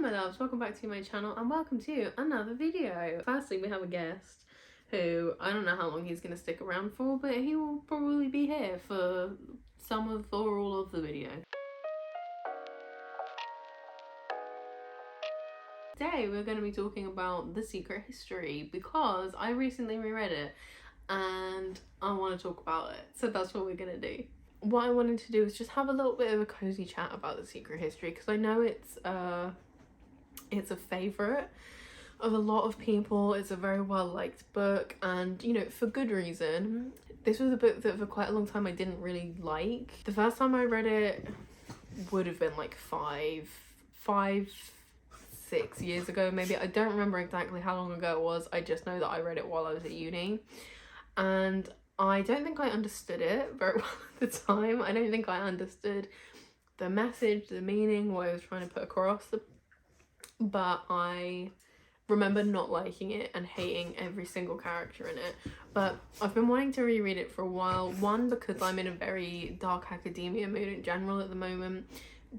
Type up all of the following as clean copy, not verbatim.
my loves, welcome back to my channel and welcome to another video. Firstly, we have a guest who I don't know how long he's going to stick around for, but he will probably be here for some of or all of the video. Today we're going to be talking about The Secret History because I recently reread it and I want to talk about it, so that's what we're going to do. What I wanted to do is just have a little bit of a cozy chat about The Secret History because I know it's a favourite of a lot of people. It's a very well liked book, and you know, for good reason. This was a book that for quite a long time I didn't really like. The first time I read it would have been like 6 years ago maybe. I don't remember exactly how long ago it was. I just know that I read it while I was at uni, and I don't think I understood it very well at the time. I don't think I understood the message, the meaning, what I was trying to put across, but I remember not liking it and hating every single character in it. But I've been wanting to reread it for a while. One, because I'm in a very dark academia mood in general at the moment.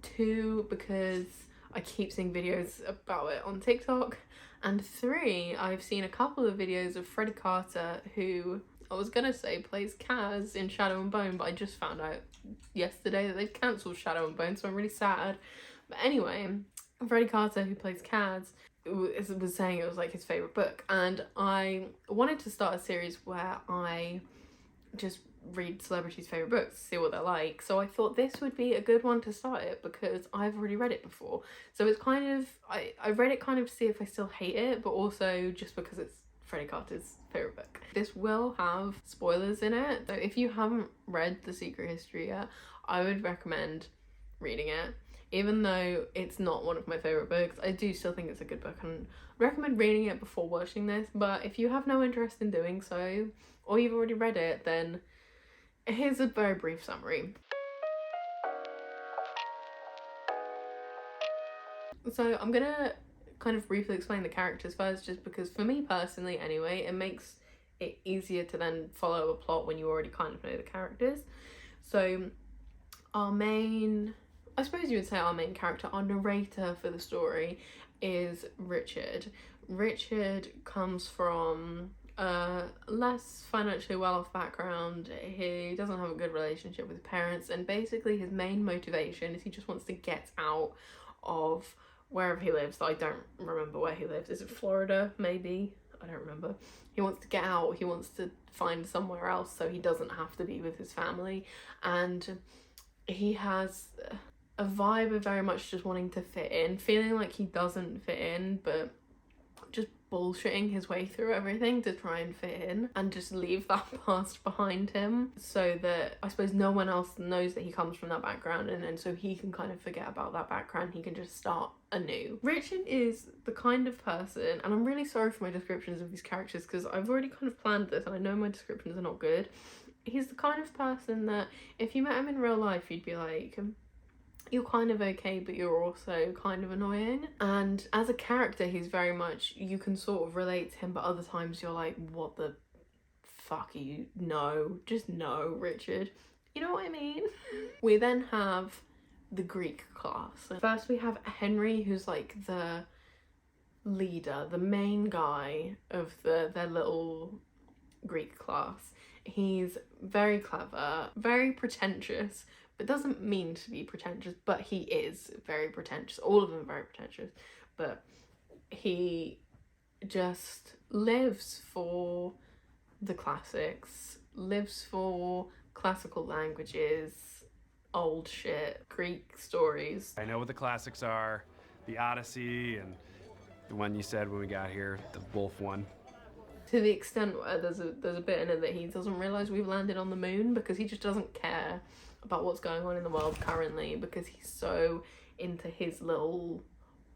Two, because I keep seeing videos about it on TikTok. And three, I've seen a couple of videos of Freddie Carter, who I was gonna say plays Kaz in Shadow and Bone, but I just found out yesterday that they've cancelled Shadow and Bone, so I'm really sad. But anyway, Freddie Carter, who plays Kaz, was saying it was like his favourite book, and I wanted to start a series where I just read celebrities' favourite books, see what they're like. So I thought this would be a good one to start it because I've already read it before. So it's kind of, I read it kind of to see if I still hate it, but also just because it's Freddie Carter's favourite book. This will have spoilers in it, so if you haven't read The Secret History yet, I would recommend reading it. Even though it's not one of my favourite books, I do still think it's a good book and recommend reading it before watching this. But if you have no interest in doing so, or you've already read it, then here's a very brief summary. So I'm gonna kind of briefly explain the characters first, just because for me personally anyway, it makes it easier to then follow a plot when you already kind of know the characters. So our main, I suppose you would say our main character, our narrator for the story, is Richard. Richard comes from a less financially well-off background. He doesn't have a good relationship with his parents, and basically his main motivation is he just wants to get out of wherever he lives. I don't remember where he lives. Is it Florida maybe? I don't remember. He wants to get out. He wants to find somewhere else so he doesn't have to be with his family, and he has a vibe of very much just wanting to fit in, feeling like he doesn't fit in, but just bullshitting his way through everything to try and fit in and just leave that past behind him, so that I suppose no one else knows that he comes from that background, and so he can kind of forget about that background. He can just start anew. Richard is the kind of person, and I'm really sorry for my descriptions of these characters because I've already kind of planned this and I know my descriptions are not good. He's the kind of person that if you met him in real life, you'd be like, you're kind of okay, but you're also kind of annoying. And as a character, he's very much, you can sort of relate to him, but other times you're like, what the fuck are you? No, just no, Richard. You know what I mean? We then have the Greek class. First we have Henry, who's like the leader, the main guy of their little Greek class. He's very clever, very pretentious, but doesn't mean to be pretentious, but he is very pretentious. All of them are very pretentious, but he just lives for the classics, lives for classical languages, old shit, Greek stories. I know what the classics are, the Odyssey, and the one you said when we got here, the wolf one. To the extent where there's a bit in it that he doesn't realise we've landed on the moon, because he just doesn't care about what's going on in the world currently, because he's so into his little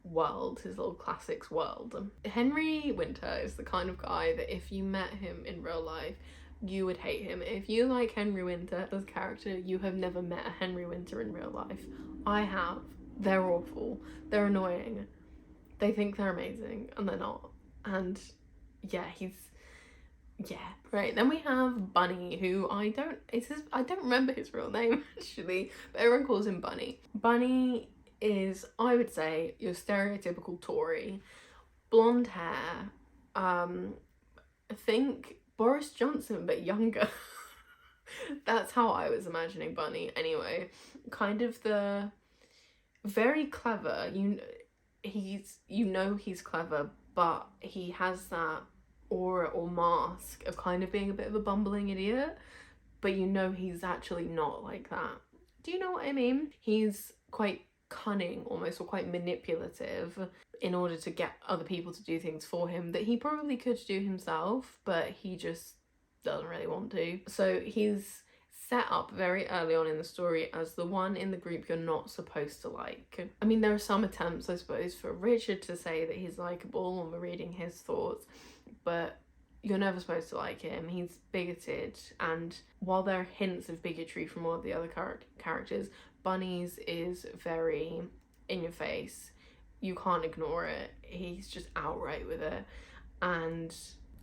world, his little classics world. Henry Winter is the kind of guy that if you met him in real life, you would hate him. If you like Henry Winter as a character, you have never met a Henry Winter in real life. I have. They're awful. They're annoying. They think they're amazing, and they're not. And yeah, right. Then we have Bunny, who I don't remember his real name actually, but everyone calls him Bunny. Bunny is, I would say, your stereotypical Tory. Blonde hair, I think Boris Johnson but younger. That's how I was imagining Bunny anyway. Kind of the very clever, he's clever, but he has that aura or mask of kind of being a bit of a bumbling idiot, but he's actually not like that. Do you know what I mean? He's quite cunning almost, or quite manipulative, in order to get other people to do things for him that he probably could do himself, but he just doesn't really want to. So he's set up very early on in the story as the one in the group you're not supposed to like. I mean, there are some attempts, I suppose, for Richard to say that he's likable when we're reading his thoughts, but you're never supposed to like him. He's bigoted, and while there are hints of bigotry from all of the other characters, Bunny's is very in your face. You can't ignore it. He's just outright with it, and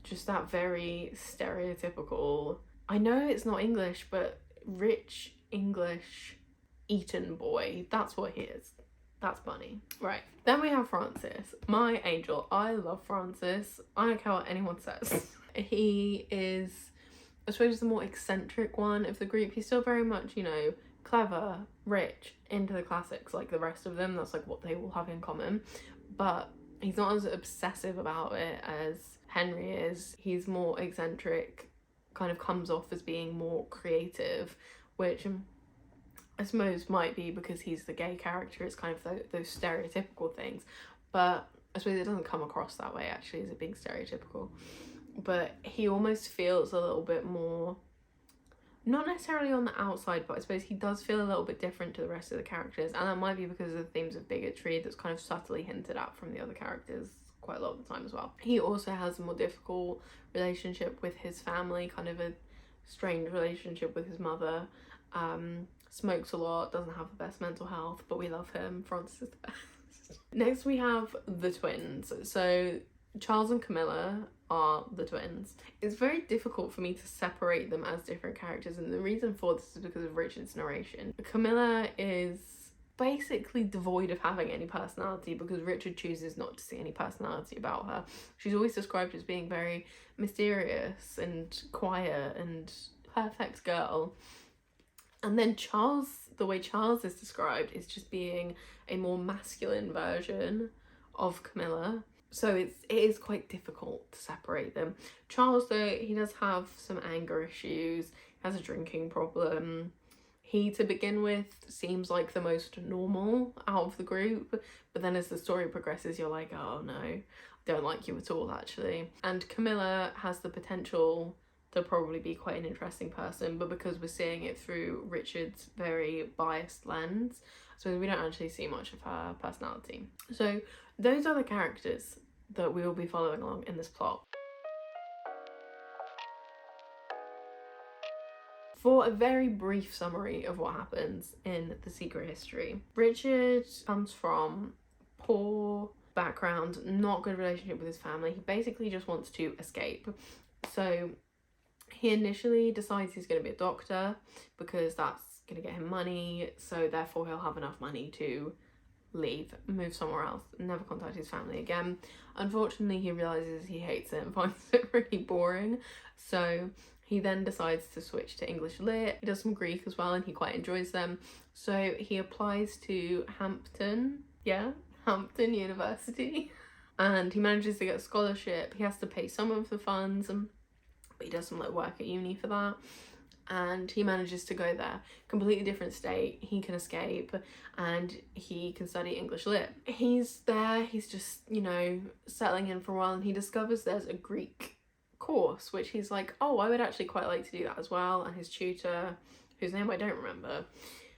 just that very stereotypical, I know it's not English, but rich English Eton boy. That's what he is. That's Bunny. Right. Then we have Francis. My angel. I love Francis. I don't care what anyone says. He is, I suppose, the more eccentric one of the group. He's still very much, clever, rich, into the classics like the rest of them. That's like what they all have in common. But he's not as obsessive about it as Henry is. He's more eccentric, kind of comes off as being more creative, which I suppose might be because he's the gay character. It's kind of those stereotypical things, but I suppose it doesn't come across that way actually as it being stereotypical. But he almost feels a little bit more, not necessarily on the outside, but I suppose he does feel a little bit different to the rest of the characters, and that might be because of the themes of bigotry that's kind of subtly hinted at from the other characters quite a lot of the time as well. He also has a more difficult relationship with his family, kind of a strained relationship with his mother, smokes a lot, doesn't have the best mental health, but we love him. Francis is the best. Next we have the twins. So Charles and Camilla are the twins. It's very difficult for me to separate them as different characters, and the reason for this is because of Richard's narration. Camilla is basically devoid of having any personality because Richard chooses not to see any personality about her. She's always described as being very mysterious and quiet and perfect girl. And then Charles, the way Charles is described, is just being a more masculine version of Camilla. So it is quite difficult to separate them. Charles, though, he does have some anger issues, has a drinking problem. He, to begin with, seems like the most normal out of the group, but then as the story progresses, you're like, oh no, don't like you at all, actually. And Camilla has the potential to probably be quite an interesting person, but because we're seeing it through Richard's very biased lens, so we don't actually see much of her personality. So those are the characters that we will be following along in this plot. For a very brief summary of what happens in The Secret History, Richard comes from poor background, not good relationship with his family. He basically just wants to escape. So he initially decides he's going to be a doctor because that's going to get him money, so therefore he'll have enough money to leave, move somewhere else, never contact his family again. Unfortunately, he realises he hates it and finds it really boring, so he then decides to switch to English Lit. He does some Greek as well and he quite enjoys them, so he applies to Hampton University, and he manages to get a scholarship. He has to pay some of the funds, but he does some work at uni for that, and he manages to go there. Completely different state, he can escape and he can study English Lit. He's there, he's just, settling in for a while, and he discovers there's a Greek course, which he's like, oh, I would actually quite like to do that as well. And his tutor, whose name I don't remember,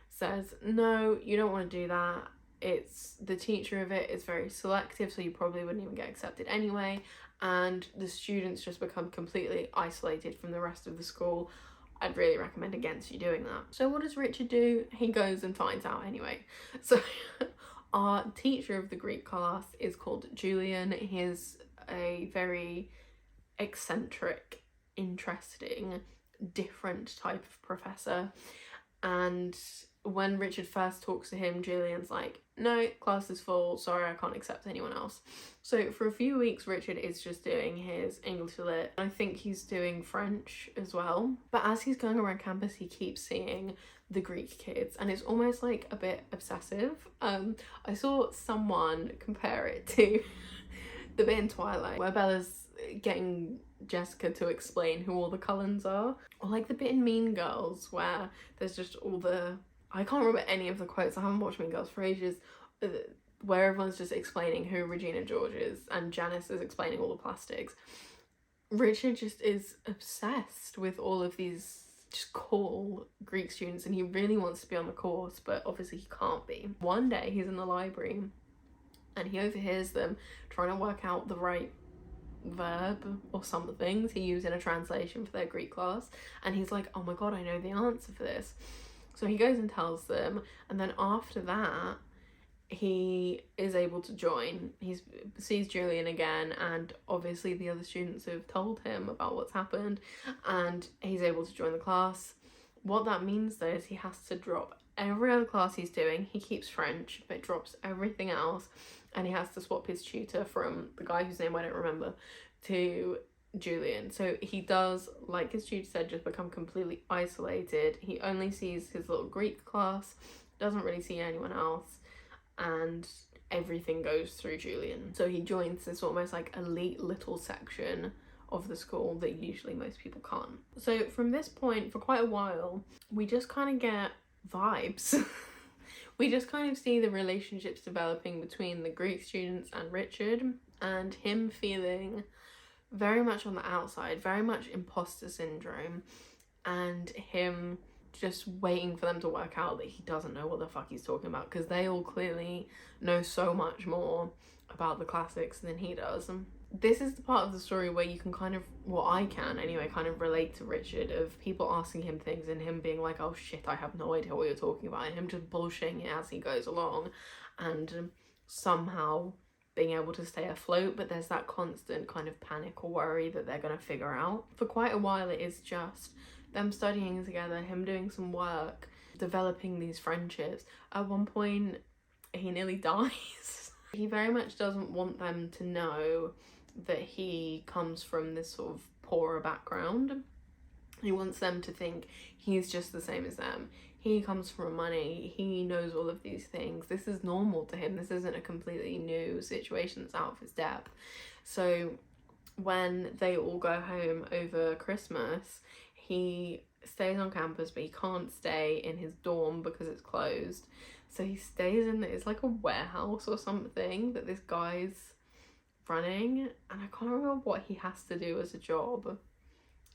says, no, you don't want to do that. It's the teacher of it is very selective, so you probably wouldn't even get accepted anyway, and the students just become completely isolated from the rest of the school. I'd really recommend against you doing that. So what does Richard do? He goes and finds out anyway. So our teacher of the Greek class is called Julian. He's a very eccentric, interesting, different type of professor, and when Richard first talks to him, Julian's like, no, class is full, sorry, I can't accept anyone else. So for a few weeks, Richard is just doing his English Lit. I think he's doing French as well. But as he's going around campus, he keeps seeing the Greek kids, and it's almost like a bit obsessive. I saw someone compare it to the bit in Twilight where Bella's getting Jessica to explain who all the Cullens are, or like the bit in Mean Girls where there's just all the, I can't remember any of the quotes, I haven't watched Mean Girls for ages, where everyone's just explaining who Regina George is and Janice is explaining all the plastics. Richard just is obsessed with all of these just cool Greek students, and he really wants to be on the course, but obviously he can't be. One day he's in the library and he overhears them trying to work out the right verb or something to use in a translation for their Greek class, and he's like, oh my god, I know the answer for this. So he goes and tells them, and then after that he is able to join. He sees Julian again, and obviously the other students have told him about what's happened, and he's able to join the class. What that means though is he has to drop every other class he's doing. He keeps French but drops everything else, and he has to swap his tutor from the guy whose name I don't remember to Julian. So he does, like his tutor said, just become completely isolated. He only sees his little Greek class, doesn't really see anyone else, and everything goes through Julian. So he joins this almost like elite little section of the school that usually most people can't. So from this point, for quite a while, we just kind of get vibes. We just kind of see the relationships developing between the Greek students and Richard, and him feeling very much on the outside, very much imposter syndrome, and him just waiting for them to work out that he doesn't know what the fuck he's talking about, because they all clearly know so much more about the classics than he does. This is the part of the story where you can kind of, well, I can anyway, kind of relate to Richard, of people asking him things and him being like, oh shit, I have no idea what you're talking about, and him just bullshitting it as he goes along, and somehow being able to stay afloat, but there's that constant kind of panic or worry that they're going to figure out. For quite a while it is just them studying together, him doing some work, developing these friendships. At one point he nearly dies. He very much doesn't want them to know that he comes from this sort of poorer background. He wants them to think he's just the same as them. He comes from money, he knows all of these things. This is normal to him. This isn't a completely new situation that's out of his depth. So when they all go home over Christmas, he stays on campus, but he can't stay in his dorm because it's closed. So he stays in, it's like a warehouse or something that this guy's running, and I can't remember what he has to do as a job.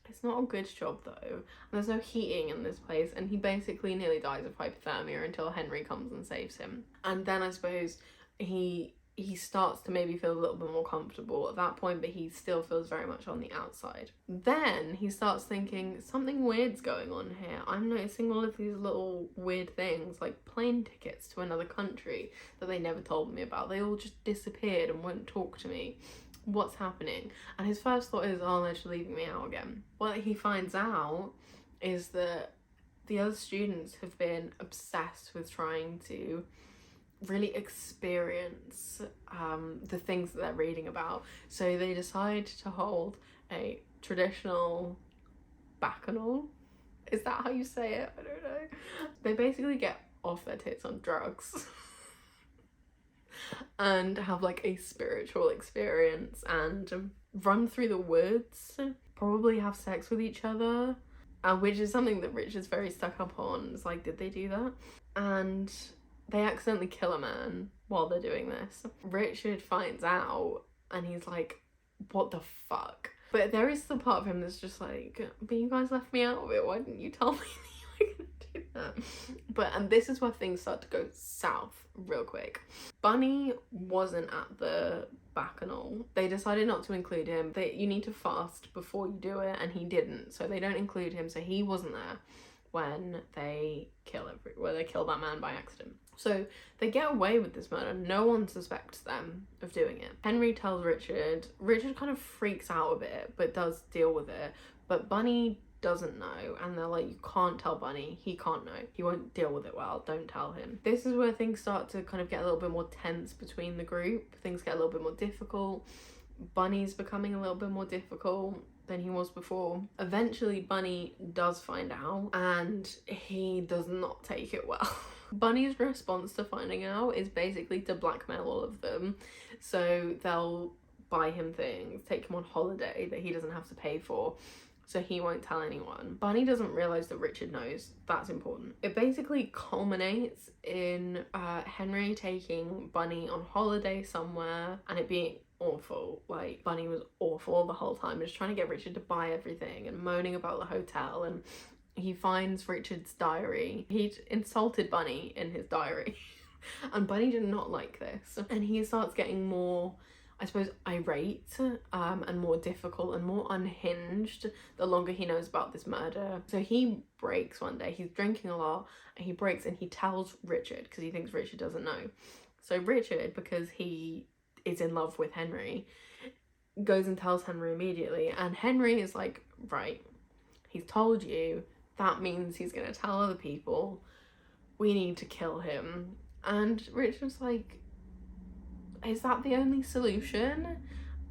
It's not a good job though, and there's no heating in this place, and he basically nearly dies of hypothermia until Henry comes and saves him. And then I suppose he starts to maybe feel a little bit more comfortable at that point, but he still feels very much on the outside. Then he starts thinking, something weird's going on here. I'm noticing all of these little weird things, like plane tickets to another country that they never told me about. They all just disappeared and won't talk to me. What's happening? And his first thought is, oh, they're just leaving me out again. What he finds out is that the other students have been obsessed with trying to really experience the things that they're reading about. So they decide to hold a traditional bacchanal. Is that how you say it? I don't know. They basically get off their tits on drugs and have like a spiritual experience and run through the woods, probably have sex with each other, which is something that Rich is very stuck up on. It's like, did they do that? And they accidentally kill a man while they're doing this. Richard finds out and he's like, what the fuck? But there is the part of him that's just like, but you guys left me out of it, why didn't you tell me that you were gonna do that? And this is where things start to go south real quick. Bunny wasn't at the bacchanal. They decided not to include him. You need to fast before you do it, and he didn't, so they don't include him, so he wasn't there when they kill that man by accident. So they get away with this murder. No one suspects them of doing it. Henry tells Richard. Richard kind of freaks out a bit, but does deal with it. But Bunny doesn't know, and they're like, you can't tell Bunny, he can't know, he won't deal with it well, don't tell him. This is where things start to kind of get a little bit more tense between the group. Things get a little bit more difficult. Bunny's becoming a little bit more difficult than he was before. Eventually Bunny does find out, and he does not take it well. Bunny's response to finding out is basically to blackmail all of them. So they'll buy him things, take him on holiday that he doesn't have to pay for, so he won't tell anyone. Bunny doesn't realise that Richard knows. That's important. It basically culminates in Henry taking Bunny on holiday somewhere and it being awful. Like, Bunny was awful the whole time, just trying to get Richard to buy everything and moaning about the hotel, and he finds Richard's diary. He'd insulted Bunny in his diary and Bunny did not like this, and he starts getting more, I suppose, irate and more difficult and more unhinged the longer he knows about this murder. So he breaks one day. He's drinking a lot and he breaks and he tells Richard because he thinks Richard doesn't know. So Richard, because he is in love with Henry, goes and tells Henry immediately, and Henry is like, right, he's told you, that means he's gonna tell other people, we need to kill him. And Richard's like, is that the only solution?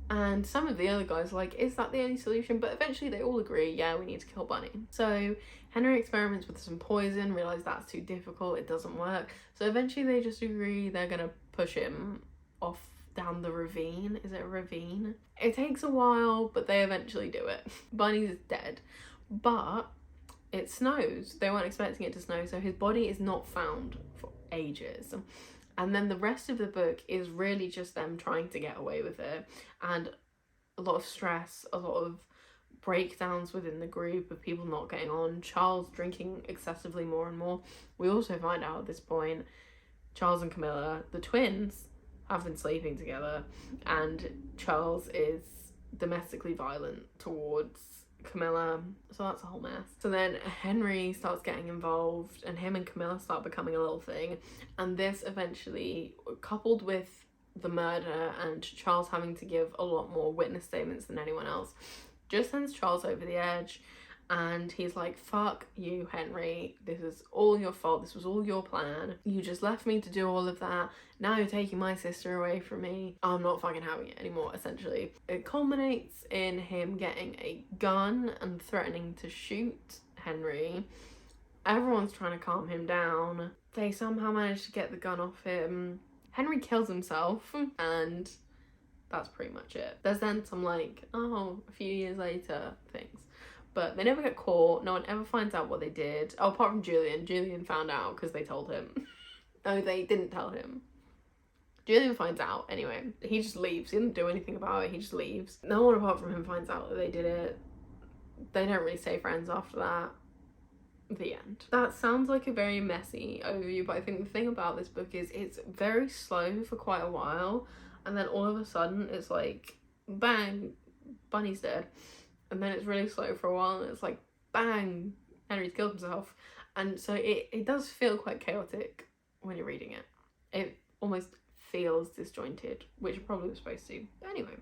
And some of the other guys are like, is that the only solution? But eventually they all agree, yeah, we need to kill Bunny. So Henry experiments with some poison, realises that's too difficult, it doesn't work. So eventually they just agree they're gonna push him off down the ravine. Is it a ravine? It takes a while, but they eventually do it. Bunny's dead, but it snows. They weren't expecting it to snow, so his body is not found for ages. And then the rest of the book is really just them trying to get away with it, and a lot of stress, a lot of breakdowns within the group of people not getting on, Charles drinking excessively more and more. We also find out at this point Charles and Camilla, the twins, have been sleeping together, and Charles is domestically violent towards Camilla, so that's a whole mess. So then Henry starts getting involved and him and Camilla start becoming a little thing, and this eventually, coupled with the murder and Charles having to give a lot more witness statements than anyone else, just sends Charles over the edge. And he's like, fuck you, Henry, this is all your fault, this was all your plan, you just left me to do all of that, now you're taking my sister away from me, I'm not fucking having it anymore, essentially. It culminates in him getting a gun and threatening to shoot Henry. Everyone's trying to calm him down. They somehow manage to get the gun off him. Henry kills himself, and that's pretty much it. There's then some like, oh, a few years later things. But they never get caught. No one ever finds out what they did. Oh, apart from Julian. Julian found out because they told him. No, they didn't tell him. Julian finds out anyway. He just leaves. He didn't do anything about it. He just leaves. No one apart from him finds out that they did it. They don't really stay friends after that. The end. That sounds like a very messy overview, but I think the thing about this book is it's very slow for quite a while, and then all of a sudden it's like, bang, Bunny's dead. And then it's really slow for a while and it's like, bang, Henry's killed himself. And so it does feel quite chaotic when you're reading it. It almost feels disjointed, which it probably was supposed to. But anyway.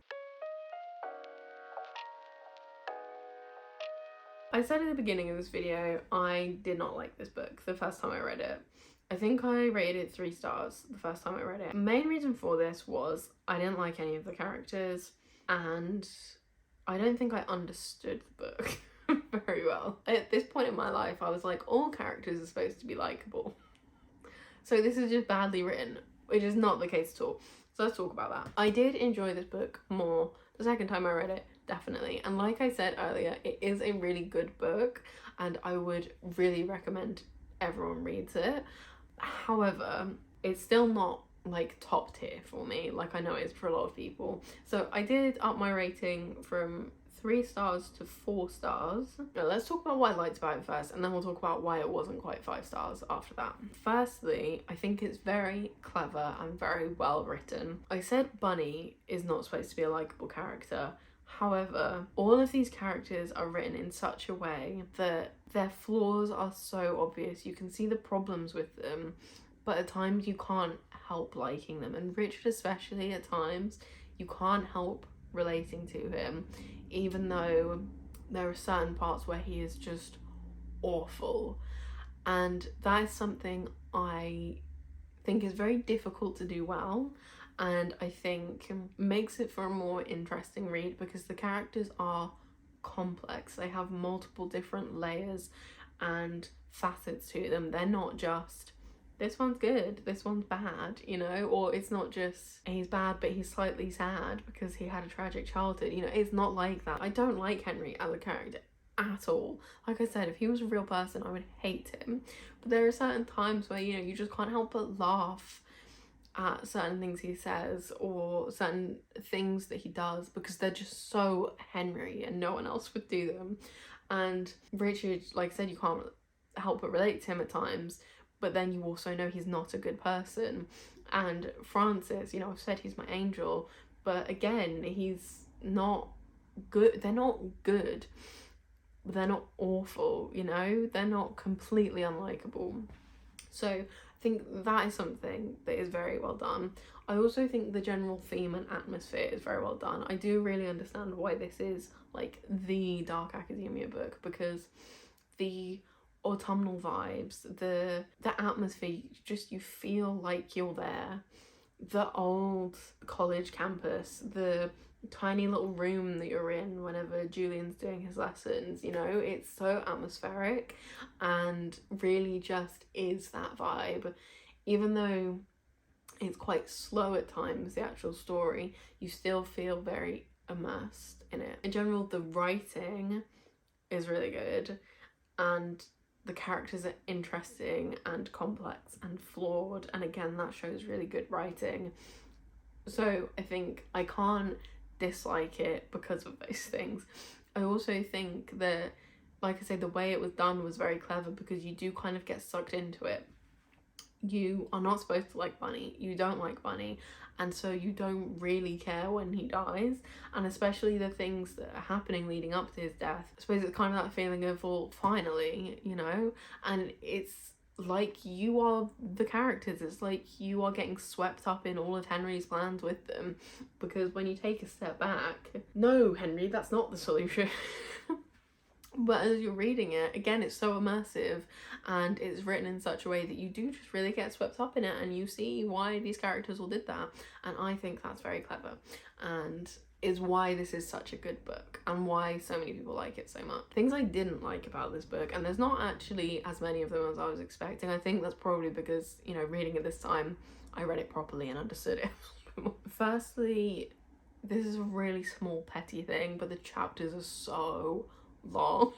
I said at the beginning of this video, I did not like this book the first time I read it. I think I rated it 3 stars the first time I read it. The main reason for this was I didn't like any of the characters, and I don't think I understood the book very well. At this point in my life, I was like, all characters are supposed to be likeable. So this is just badly written, which is not the case at all. So let's talk about that. I did enjoy this book more the second time I read it, definitely. And like I said earlier, it is a really good book and I would really recommend everyone reads it. However, it's still not like top tier for me, like I know it is for a lot of people. So I did up my rating from 3 stars to 4 stars. Now let's talk about what I liked about it first, and then we'll talk about why it wasn't quite 5 stars after that. Firstly, I think it's very clever and very well written. I said Bunny is not supposed to be a likable character. However, all of these characters are written in such a way that their flaws are so obvious. You can see the problems with them, but at times you can't help liking them. And Richard especially, at times, you can't help relating to him, even though there are certain parts where he is just awful, and that is something I think is very difficult to do well, and I think makes it for a more interesting read because the characters are complex. They have multiple different layers and facets to them. They're not just this one's good, this one's bad, you know, or it's not just he's bad but he's slightly sad because he had a tragic childhood, you know. It's not like that. I don't like Henry as a character at all. Like I said, if he was a real person I would hate him, but there are certain times where, you know, you just can't help but laugh at certain things he says or certain things that he does because they're just so Henry and no one else would do them. And Richard, like I said, you can't help but relate to him at times, but then you also know he's not a good person. And Francis, you know, I've said he's my angel, but again, he's not good. They're not good, but they're not awful, you know? They're not completely unlikable. So I think that is something that is very well done. I also think the general theme and atmosphere is very well done. I do really understand why this is like the dark academia book, because the autumnal vibes, the atmosphere, just you feel like you're there. The old college campus, the tiny little room that you're in whenever Julian's doing his lessons, you know, it's so atmospheric and really just is that vibe. Even though it's quite slow at times, the actual story, you still feel very immersed in it. In general, the writing is really good and the characters are interesting and complex and flawed, and again that shows really good writing. So I think I can't dislike it because of those things. I also think that, like I say, the way it was done was very clever because you do kind of get sucked into it. You are not supposed to like Bunny, you don't like Bunny, and so you don't really care when he dies, and especially the things that are happening leading up to his death. I suppose it's kind of that feeling of, well, finally, you know, and it's like you are the characters. It's like you are getting swept up in all of Henry's plans with them, because when you take a step back, no, Henry, that's not the solution. But as you're reading it, again, it's so immersive and it's written in such a way that you do just really get swept up in it and you see why these characters all did that. And I think that's very clever and is why this is such a good book and why so many people like it so much. Things I didn't like about this book, and there's not actually as many of them as I was expecting. I think that's probably because, you know, reading it this time, I read it properly and understood it. Firstly, this is a really small petty thing, but the chapters are so long.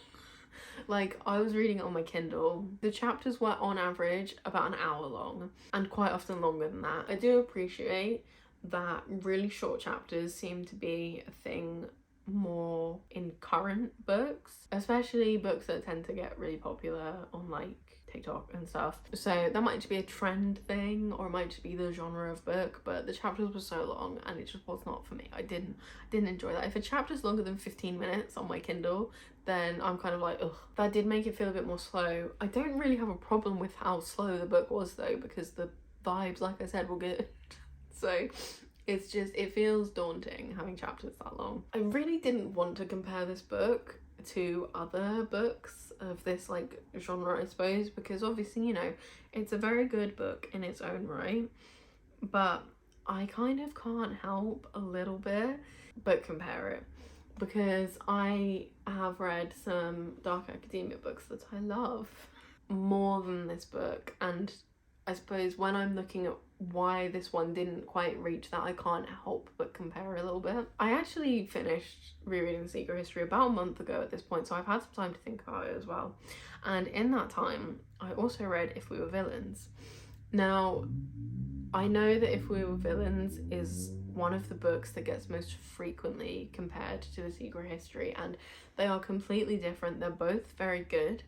Like, I was reading it on my Kindle. The chapters were on average about an hour long and quite often longer than that. I do appreciate that really short chapters seem to be a thing more in current books, especially books that tend to get really popular on like TikTok and stuff. So that might just be a trend thing, or it might just be the genre of book, but the chapters were so long and it just was not for me. I didn't enjoy that. If a chapter's longer than 15 minutes on my Kindle, then I'm kind of like, ugh. That did make it feel a bit more slow. I don't really have a problem with how slow the book was though, because the vibes, like I said, were good. So it's just, it feels daunting having chapters that long. I really didn't want to compare this book to other books of this like genre, I suppose, because obviously, you know, it's a very good book in its own right, but I kind of can't help a little bit but compare it, because I have read some dark academia books that I love more than this book, and I suppose when I'm looking at why this one didn't quite reach that, I can't help but compare a little bit. I actually finished rereading The Secret History about a month ago at this point, so I've had some time to think about it as well. And in that time, I also read If We Were Villains. Now, I know that If We Were Villains is one of the books that gets most frequently compared to The Secret History, and they are completely different. They're both very good,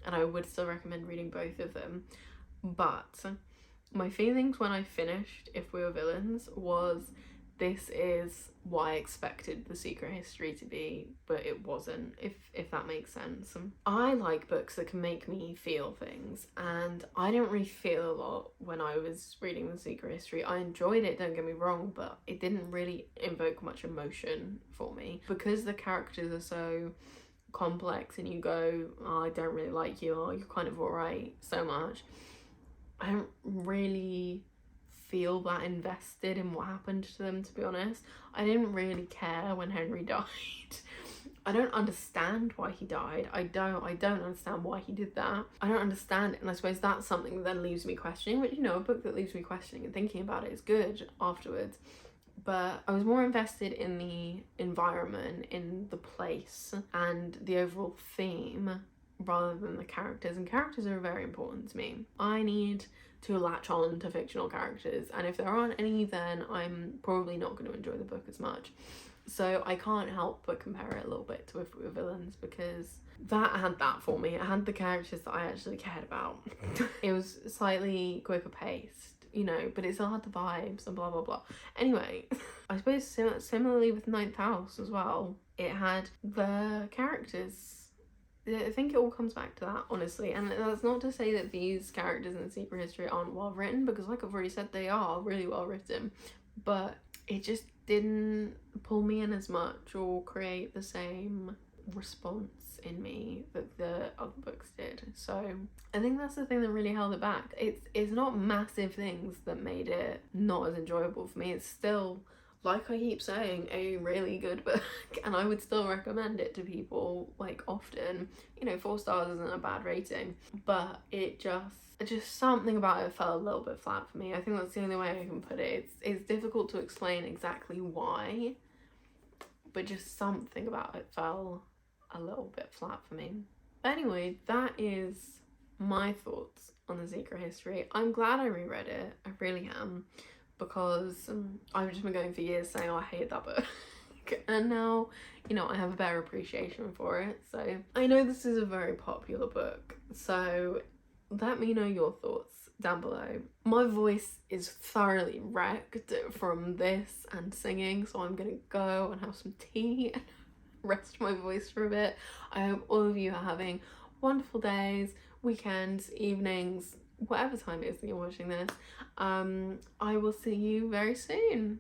and I would still recommend reading both of them. But my feelings when I finished If We Were Villains was, this is what I expected The Secret History to be, but it wasn't, if that makes sense. I like books that can make me feel things, and I didn't really feel a lot when I was reading The Secret History. I enjoyed it, don't get me wrong, but it didn't really invoke much emotion for me. Because the characters are so complex and you go, oh, I don't really like you, or you're kind of alright so much, I don't really feel that invested in what happened to them, to be honest. I didn't really care when Henry died. I don't understand why he died. I don't understand why he did that. I don't understand it, and I suppose that's something that then leaves me questioning, which, you know, a book that leaves me questioning and thinking about it is good afterwards. But I was more invested in the environment, in the place, and the overall theme rather than the characters, and characters are very important to me. I need to latch on to fictional characters, and if there aren't any, then I'm probably not going to enjoy the book as much. So I can't help but compare it a little bit to If We Were Villains, because that had that for me. It had the characters that I actually cared about. It was slightly quicker paced, you know, but it still had the vibes and blah blah blah. Anyway, I suppose similarly with Ninth House as well, it had the characters. I think it all comes back to that, honestly, and that's not to say that these characters in Secret History aren't well written, because like I've already said, they are really well written, but it just didn't pull me in as much or create the same response in me that the other books did. So I think that's the thing that really held it back. It's not massive things that made it not as enjoyable for me. It's still, like I keep saying, a really good book, and I would still recommend it to people, like, often. You know, 4 stars isn't a bad rating, but it just something about it felt a little bit flat for me. I think that's the only way I can put it. It's difficult to explain exactly why, but just something about it fell a little bit flat for me. But anyway, that is my thoughts on The Secret History. I'm glad I reread it, I really am, because I've just been going for years saying, oh, I hate that book. And now, you know, I have a better appreciation for it. So I know this is a very popular book, so let me know your thoughts down below. My voice is thoroughly wrecked from this and singing, so I'm gonna go and have some tea and rest my voice for a bit. I hope all of you are having wonderful days, weekends, evenings, whatever time it is that you're watching this. I will see you very soon.